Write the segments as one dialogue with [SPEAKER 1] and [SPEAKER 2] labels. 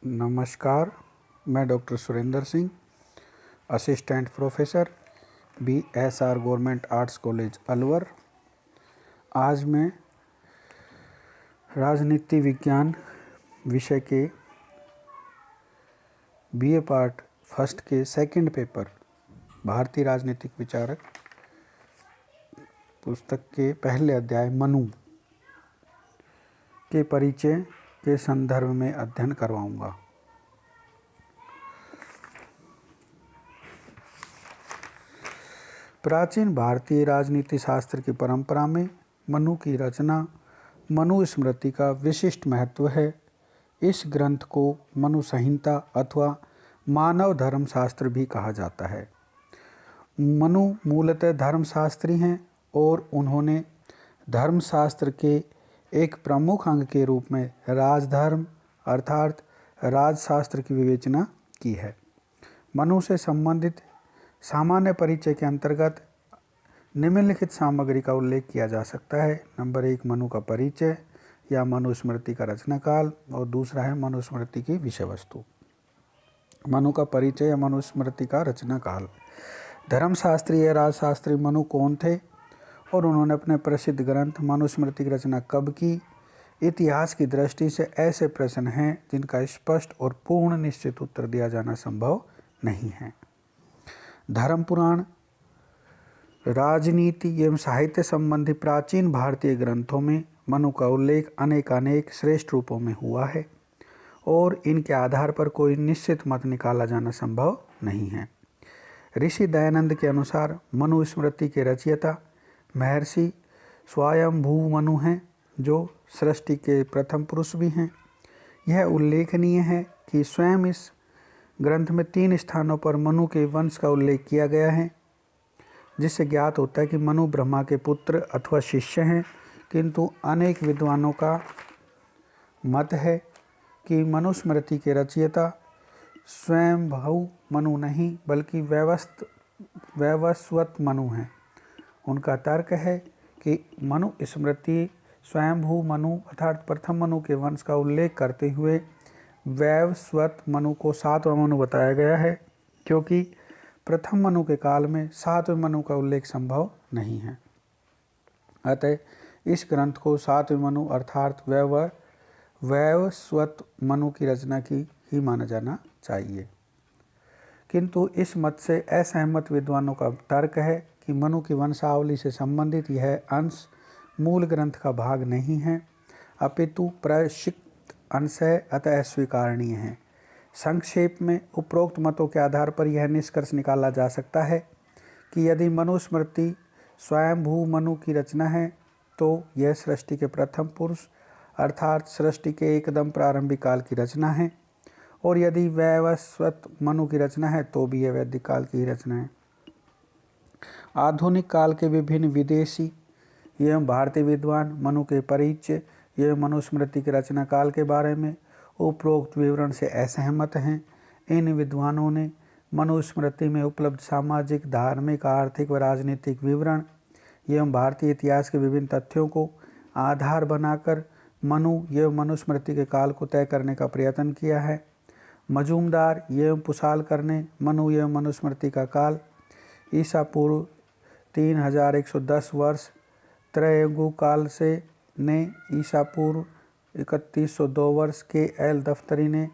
[SPEAKER 1] नमस्कार, मैं doctor Surendra Singh, assistant professor BSR government arts college Alwar. आज मैं राजनीति विज्ञान विषय के BA पार्ट फर्स्ट के सेकंड पेपर भारतीय राजनीतिक विचारक पुस्तक के पहले अध्याय मनु के परिचय के संदर्भ में अध्ययन करवाऊंगा। प्राचीन भारतीय राजनीति शास्त्र की परंपरा में मनु की रचना मनु स्मृति का विशिष्ट महत्व है। इस ग्रंथ को मनु संहिता अथवा मानव धर्मशास्त्र भी कहा जाता है। मनु मूलतः धर्मशास्त्री हैं और उन्होंने धर्मशास्त्र के एक प्रमुख अंग के रूप में राजधर्म अर्थात राजशास्त्र की विवेचना की है। मनु से संबंधित सामान्य परिचय के अंतर्गत निम्नलिखित सामग्री का उल्लेख किया जा सकता है। नंबर 1 मनु का परिचय या मनुस्मृति का रचना काल और दूसरा है मनुस्मृति की विषय वस्तु। मनु का परिचय या मनुस्मृति का रचना काल। धर्मशास्त्री या राजशास्त्री मनु कौन थे और उन्होंने अपने प्रसिद्ध ग्रंथ मनुस्मृति की रचना कब की? इतिहास की दृष्टि से ऐसे प्रश्न हैं जिनका स्पष्ट और पूर्ण निश्चित उत्तर दिया जाना संभव नहीं है। धर्म पुराण, राजनीति एवं साहित्य संबंधी प्राचीन भारतीय ग्रंथों में मनु का उल्लेख अनेकानेक श्रेष्ठ रूपों में हुआ है और इनके आधार पर कोई निश्चित मत निकाला जाना संभव नहीं है। ऋषि दयानंद के अनुसार मनुस्मृति के रचयिता महर्षि स्वयंभू मनु हैं, जो सृष्टि के प्रथम पुरुष भी हैं। यह उल्लेखनीय है कि स्वयं इस ग्रंथ में 3 स्थानों पर मनु के वंश का उल्लेख किया गया है, जिससे ज्ञात होता है कि मनु ब्रह्मा के पुत्र अथवा शिष्य हैं। किंतु अनेक विद्वानों का मत है कि मनुस्मृति के रचयिता स्वयंभू मनु नहीं बल्कि वैवस्वत मनु हैं। उनका तर्क है कि मनुस्मृति स्वयंभू मनु अर्थात प्रथम मनु के वंश का उल्लेख करते हुए वैवस्वत मनु को 7वां मनु बताया गया है, क्योंकि प्रथम मनु के काल में 7वें मनु का उल्लेख संभव नहीं है। अतः इस ग्रंथ को 7वें मनु अर्थात वैवस्वत मनु की रचना की ही माना जाना चाहिए। किंतु इस मत से असहमत विद्वानों का तर्क है कि मनु की वंशावली से संबंधित यह अंश मूल ग्रंथ का भाग नहीं है, अपितु प्रक्षिप्त अंश है, अतः अस्वीकारणीय है। संक्षेप में उपरोक्त मतों के आधार पर यह निष्कर्ष निकाला जा सकता है कि यदि मनुस्मृति स्वयंभू मनु की रचना है तो यह सृष्टि के प्रथम पुरुष अर्थात सृष्टि के एकदम प्रारंभिक काल की रचना है, और यदि वैवस्वत मनु की रचना है तो भी यह वैदिक काल की ही रचना है। आधुनिक काल के विभिन्न विदेशी एवं भारतीय विद्वान मनु के परिचय एवं मनुस्मृति के रचना काल के बारे में उपरोक्त विवरण से असहमत हैं। इन विद्वानों ने मनुस्मृति में उपलब्ध सामाजिक, धार्मिक, आर्थिक व राजनीतिक विवरण एवं भारतीय इतिहास के विभिन्न तथ्यों को आधार बनाकर मनु एवं मनुस्मृति के काल को तय करने का प्रयत्न किया है। मजूमदार एवं पुसालकर ने मनु एवं मनुस्मृति का काल ईसा पूर्व 3110 वर्ष, त्रैगु काल से ने ईसा पूर्व 3102 वर्ष, KL दफ्तरी ने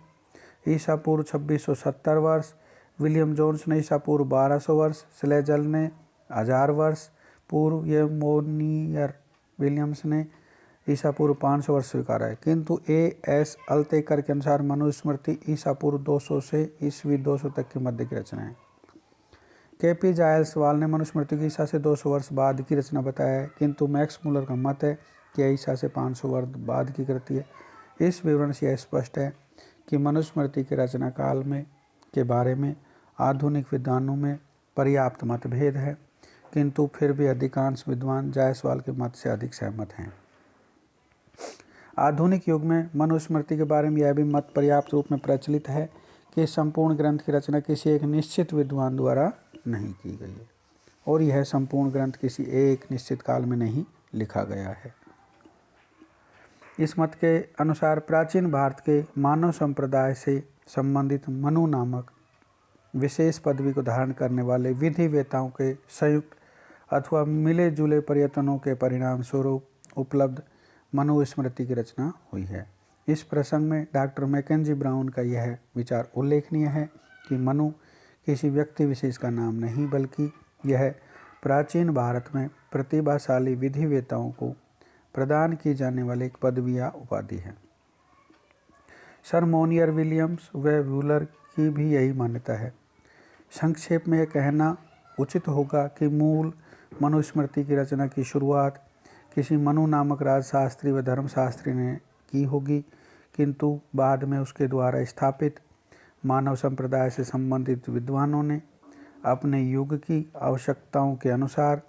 [SPEAKER 1] ईसा पूर्व 2670 वर्ष, विलियम जोन्स ने ईसा पूर्व 1200 वर्ष, स्लेजल ने 1000 वर्ष पूर्व एवं मोनियर विलियम्स ने ईसा पूर्व 500 वर्ष स्वीकारा है। किंतु A.S. अल्तेकर के अनुसार मनुस्मृति ईसा पूर्व 200 से ईस्वी 200 तक की मध्य की रचना है। K.P. जायसवाल ने मनुस्मृति की ईसा से 200 वर्ष बाद की रचना बताया है, किंतु मैक्स मुलर का मत है कि ईसा से 500 वर्ष बाद की कृति है। इस विवरण से यह स्पष्ट है कि मनुस्मृति के रचना काल में के बारे में आधुनिक विद्वानों में पर्याप्त मतभेद है, किंतु फिर भी अधिकांश विद्वान जायसवाल के मत से अधिक सहमत हैं। आधुनिक युग में मनुस्मृति के बारे में यह भी मत पर्याप्त रूप में प्रचलित है कि संपूर्ण ग्रंथ की रचना किसी एक निश्चित विद्वान द्वारा नहीं की गई है और यह संपूर्ण ग्रंथ किसी एक निश्चित काल में नहीं लिखा गया है। इस मत के अनुसार प्राचीन भारत के मानव संप्रदाय से संबंधित मनु नामक विशेष पदवी को धारण करने वाले विधि वेताओं के संयुक्त अथवा मिले जुले प्रयत्नों के परिणाम स्वरूप उपलब्ध मनुस्मृति की रचना हुई है। इस प्रसंग में डॉक्टर मैकेंजी ब्राउन का यह विचार उल्लेखनीय है कि मनु किसी व्यक्ति विशेष का नाम नहीं, बल्कि यह प्राचीन भारत में प्रतिभाशाली विधिवेताओं को प्रदान की जाने वाली एक पदवी या उपाधि है। सर मोनियर विलियम्स व व्यूलर की भी यही मान्यता है। संक्षेप में यह कहना उचित होगा कि मूल मनुस्मृति की रचना की शुरुआत किसी मनु नामक राजशास्त्री व धर्मशास्त्री ने की होगी, किंतु बाद में उसके द्वारा स्थापित मानव संप्रदाय से संबंधित विद्वानों ने अपने युग की आवश्यकताओं के अनुसार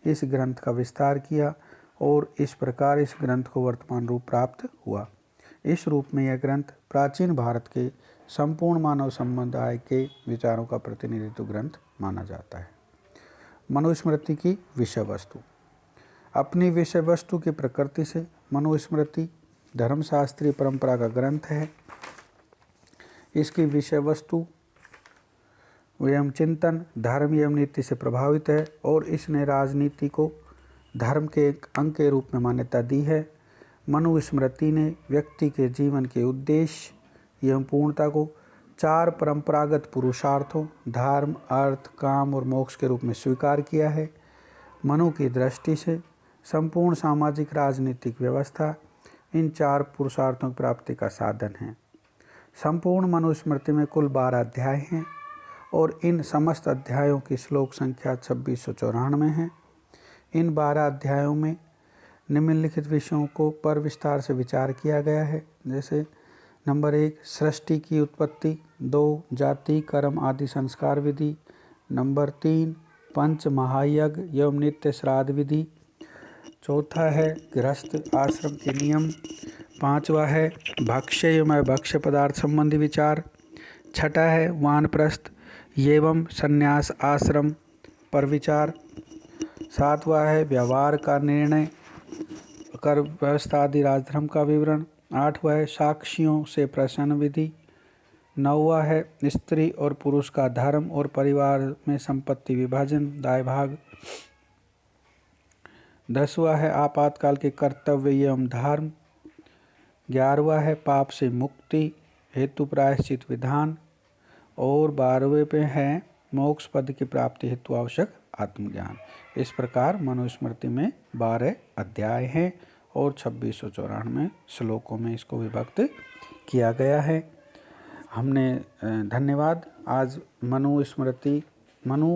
[SPEAKER 1] इस ग्रंथ का विस्तार किया और इस प्रकार इस ग्रंथ को वर्तमान रूप प्राप्त हुआ। इस रूप में यह ग्रंथ प्राचीन भारत के संपूर्ण मानव समुदाय के विचारों का प्रतिनिधित्व ग्रंथ माना जाता है। मनुस्मृति की विषय वस्तु। अपनी विषय वस्तु की प्रकृति से मनुस्मृति धर्मशास्त्रीय परंपरा का ग्रंथ है। इसकी विषय वस्तु एवं चिंतन धर्म एवं नीति से प्रभावित है और इसने राजनीति को धर्म के एक अंग के रूप में मान्यता दी है। मनुस्मृति ने व्यक्ति के जीवन के उद्देश्य एवं पूर्णता को 4 परंपरागत पुरुषार्थों धर्म, अर्थ, काम और मोक्ष के रूप में स्वीकार किया है। मनु की दृष्टि से संपूर्ण सामाजिक राजनीतिक व्यवस्था इन 4 पुरुषार्थों की प्राप्ति का साधन है। संपूर्ण मनुस्मृति में कुल 12 अध्याय हैं और इन समस्त अध्यायों की श्लोक संख्या 2694 है। इन 12 अध्यायों में निम्नलिखित विषयों को पर विस्तार से विचार किया गया है, जैसे नंबर 1 सृष्टि की उत्पत्ति, 2 जाति कर्म आदि संस्कार विधि, नंबर 3 पंच महायज्ञ एवं नित्य श्राद्ध विधि, चौथा है गृहस्थ आश्रम के नियम, 5वां है भक्ष्य एवं अभक्ष्य पदार्थ संबंधी विचार, 6ठा है वानप्रस्थ एवं संन्यास आश्रम पर विचार, 7वां है व्यवहार का निर्णय कर व्यवस्था आदि राजधर्म का विवरण, 8वां है साक्षियों से प्रश्न विधि, 9वां है स्त्री और पुरुष का धर्म और परिवार में संपत्ति विभाजन दाय भाग, 10वां है आपातकाल के कर्तव्य एवं धर्म, 11वां है पाप से मुक्ति हेतु प्रायश्चित विधान और 12वें पे है मोक्ष पद की प्राप्ति हेतु आवश्यक आत्मज्ञान। इस प्रकार मनुस्मृति में 12 अध्याय हैं और 2694 श्लोकों में इसको विभक्त किया गया है। हमने धन्यवाद आज मनु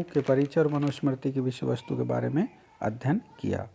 [SPEAKER 1] के परिचय और मनुस्मृति की विषय वस्तु के बारे में अध्ययन किया।